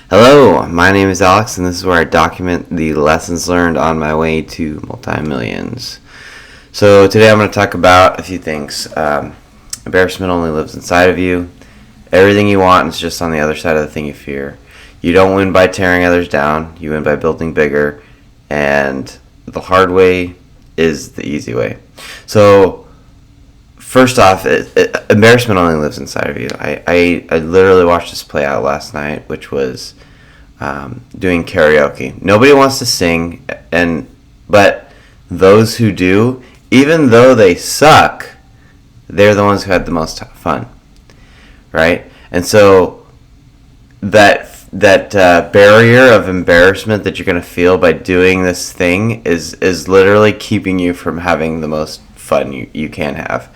Hello, my name is Alex, and this is where I document the lessons learned on my way to multi-millions. So today I'm going to talk about a few things. Embarrassment only lives inside of you. Everything you want is just on the other side of the thing you fear. You don't win by tearing others down. You win by building bigger. And the hard way is the easy way. So first off, embarrassment only lives inside of you. I literally watched this play out last night, which was doing karaoke. Nobody wants to sing, but those who do, even though they suck, they're the ones who had the most fun, right? And so that barrier of embarrassment that you're going to feel by doing this thing is literally keeping you from having the most fun you can have.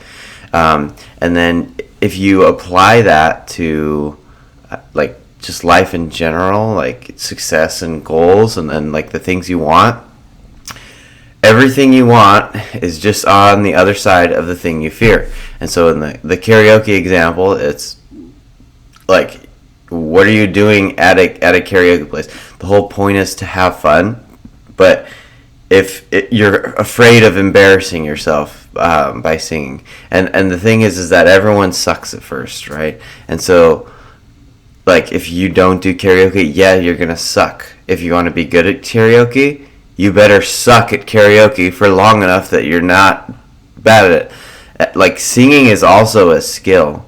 And then if you apply that to like just life in general, like success and goals and then like the things you want, everything you want is just on the other side of the thing you fear. And so in the karaoke example, it's like, what are you doing at a karaoke place? The whole point is to have fun, but if you're afraid of embarrassing yourself by singing, and the thing is that everyone sucks at first, right? And so like if you don't do karaoke, yeah, you're gonna suck. If you want to be good at karaoke, you better suck at karaoke for long enough that you're not bad at it. Like singing is also a skill,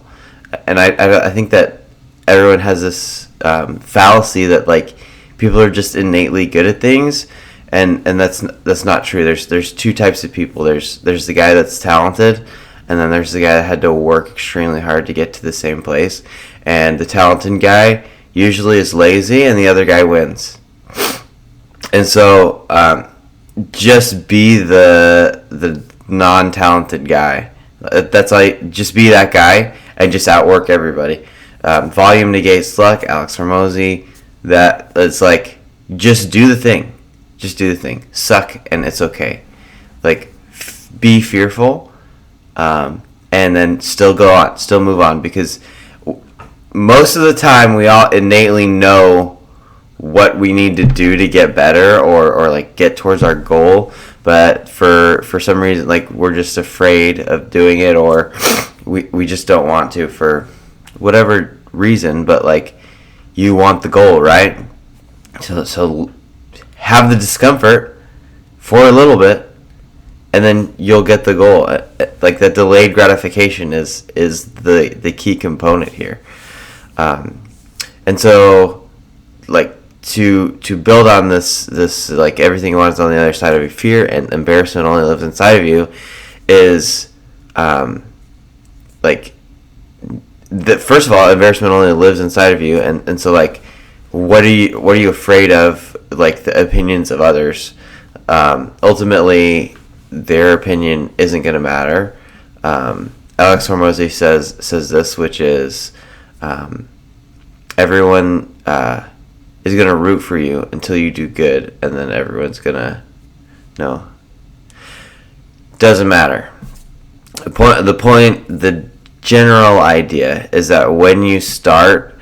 and I think that everyone has this fallacy that like people are just innately good at things, and that's not true. There's two types of people. There's the guy that's talented, and then there's the guy that had to work extremely hard to get to the same place. And the talented guy usually is lazy, and the other guy wins. And so just be the non-talented guy. That's like, just be that guy and just outwork everybody. Volume negates luck. Alex Hormozy. That it's like, just do the thing. Just do the thing. Suck, and it's okay. Like, be fearful, and then still go on, still move on, because most of the time we all innately know what we need to do to get better or like get towards our goal, but for some reason, like, we're just afraid of doing it, or we just don't want to for whatever reason. But like, you want the goal, right? So have the discomfort for a little bit, and then you'll get the goal. Like, that delayed gratification is the key component here. And so, like, to build on this like, everything you want is on the other side of your fear, and embarrassment only lives inside of you, is like, that first of all, embarrassment only lives inside of you, and so like, what are you afraid of? Like, the opinions of others. Ultimately, their opinion isn't going to matter. Alex Hormozy says this, which is, everyone is going to root for you until you do good, and then everyone's going to, no. Doesn't matter. The general idea is that when you start,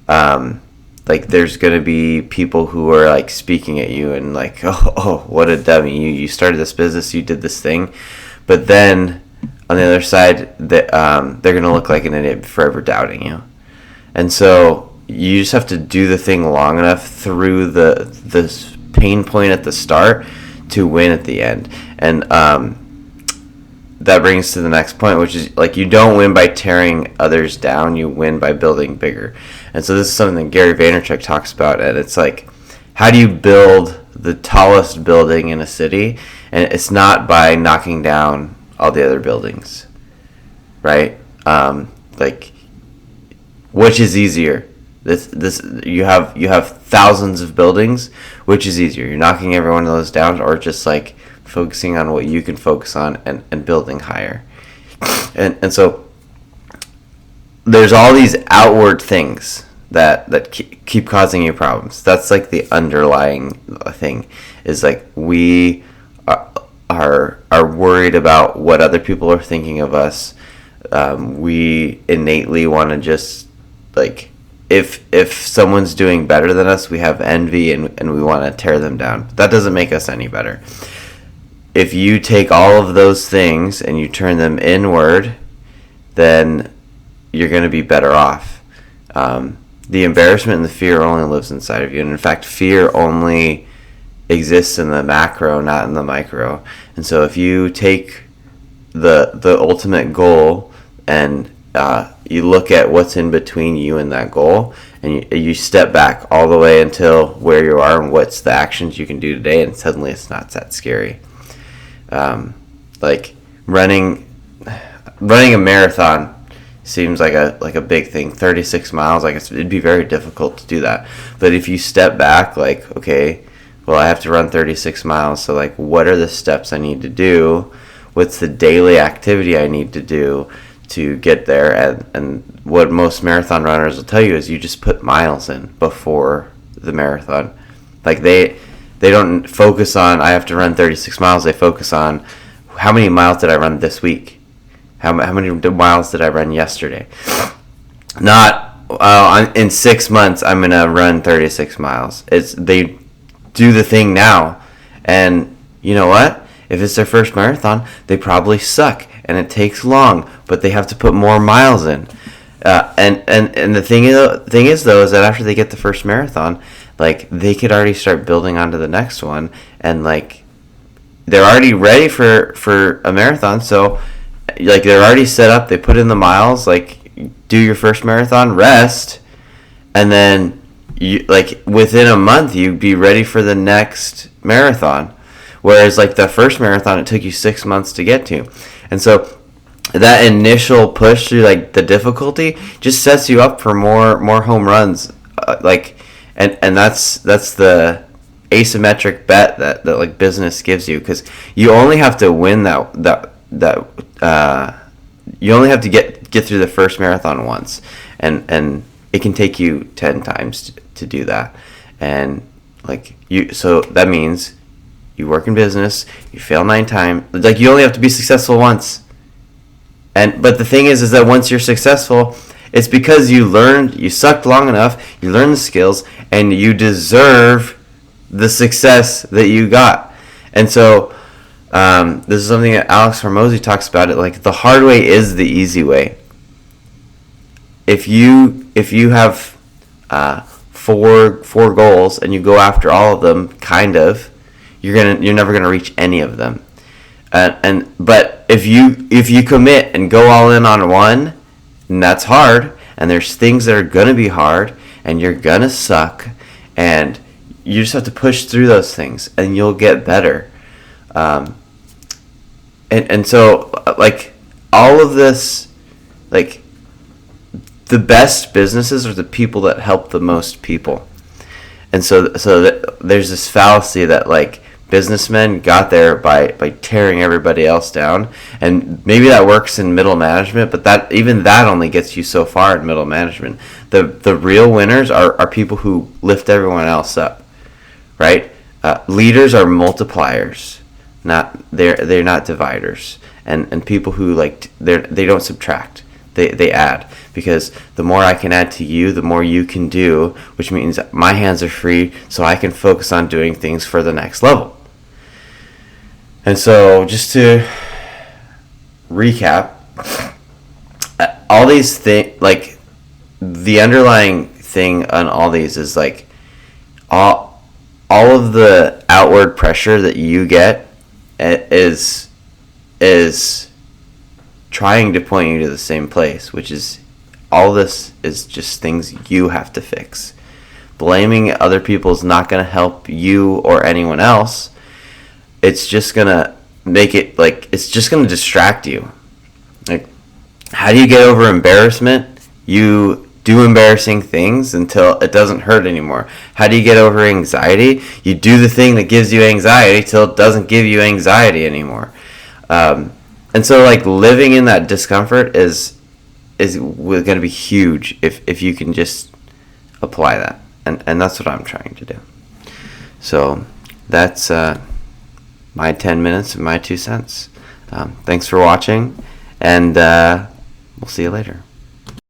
like, there's going to be people who are like speaking at you and like, oh, what a dummy, you started this business, you did this thing. But then on the other side, they're going to look like an idiot, forever doubting you. And so you just have to do the thing long enough through the pain point at the start to win at the end. And that brings to the next point, which is, like, you don't win by tearing others down, you win by building bigger. And so this is something that Gary Vaynerchuk talks about, and it's like, how do you build the tallest building in a city? And it's not by knocking down all the other buildings, right? Like, which is easier? This you have thousands of buildings. Which is easier? You're knocking every one of those down, or just like focusing on what you can focus on and building higher? And so there's all these outward things that keep causing you problems. That's like the underlying thing, is like, we are worried about what other people are thinking of us. We innately want to just like if someone's doing better than us, we have envy and we want to tear them down. That doesn't make us any better. If you take all of those things and you turn them inward, then you're going to be better off. The embarrassment and the fear only lives inside of you. And in fact, fear only exists in the macro, not in the micro. And so if you take the ultimate goal and you look at what's in between you and that goal, and you step back all the way until where you are and what's the actions you can do today, and suddenly it's not that scary. Like running a marathon seems like a big thing. 36 miles, I guess it'd be very difficult to do that. But if you step back, like, okay, well, I have to run 36 miles, so like, what are the steps I need to do? What's the daily activity I need to do to get there? And what most marathon runners will tell you is you just put miles in before the marathon. Like they don't focus on, I have to run 36 miles. They focus on, how many miles did I run this week? How many miles did I run yesterday? Not, in 6 months, I'm going to run 36 miles. They do the thing now. And you know what? If it's their first marathon, they probably suck. And it takes long. But they have to put more miles in. And the thing is, though, is that after they get the first marathon, like, they could already start building onto the next one. And, like, they're already ready for a marathon. So, like, they're already set up. They put in the miles. Like, do your first marathon, rest, and then you, like, within a month you'd be ready for the next marathon. Whereas, like, the first marathon, it took you 6 months to get to. And so that initial push through, like, the difficulty just sets you up for more home runs. And that's the asymmetric bet that like business gives you, because you only have to win you only have to get through the first marathon once, and it can take you 10 times to do that. And like so that means you work in business, you fail 9 times, like, you only have to be successful once. But the thing is that once you're successful, it's because you sucked long enough, you learned the skills, and you deserve the success that you got. And so this is something that Alex Hormozy talks about. It like, the hard way is the easy way. If you have 4 goals and you go after all of them, kind of, you're never gonna reach any of them. But if you commit and go all in on one, and that's hard, and there's things that are gonna be hard, and you're gonna suck, and you just have to push through those things, and you'll get better. And so, like, all of this, like, the best businesses are the people that help the most people. And so there's this fallacy that, like, businessmen got there by tearing everybody else down, and maybe that works in middle management, but that only gets you so far in middle management. The real winners are people who lift everyone else up, right? Leaders are multipliers, they're not dividers, and people who, like, they don't subtract, they add, because the more I can add to you, the more you can do, which means my hands are free, so I can focus on doing things for the next level. And so, just to recap, all these things, like, the underlying thing on all these is, like, all of the outward pressure that you get is trying to point you to the same place, which is, all this is just things you have to fix. Blaming other people is not going to help you or anyone else. It's just going to make it, like, it's just going to distract you. Like, how do you get over embarrassment? You do embarrassing things until it doesn't hurt anymore. How do you get over anxiety? You do the thing that gives you anxiety till it doesn't give you anxiety anymore. And so, like, living in that discomfort is going to be huge if you can just apply that. And that's what I'm trying to do. So that's my 10 minutes and my 2 cents. Thanks for watching, and we'll see you later.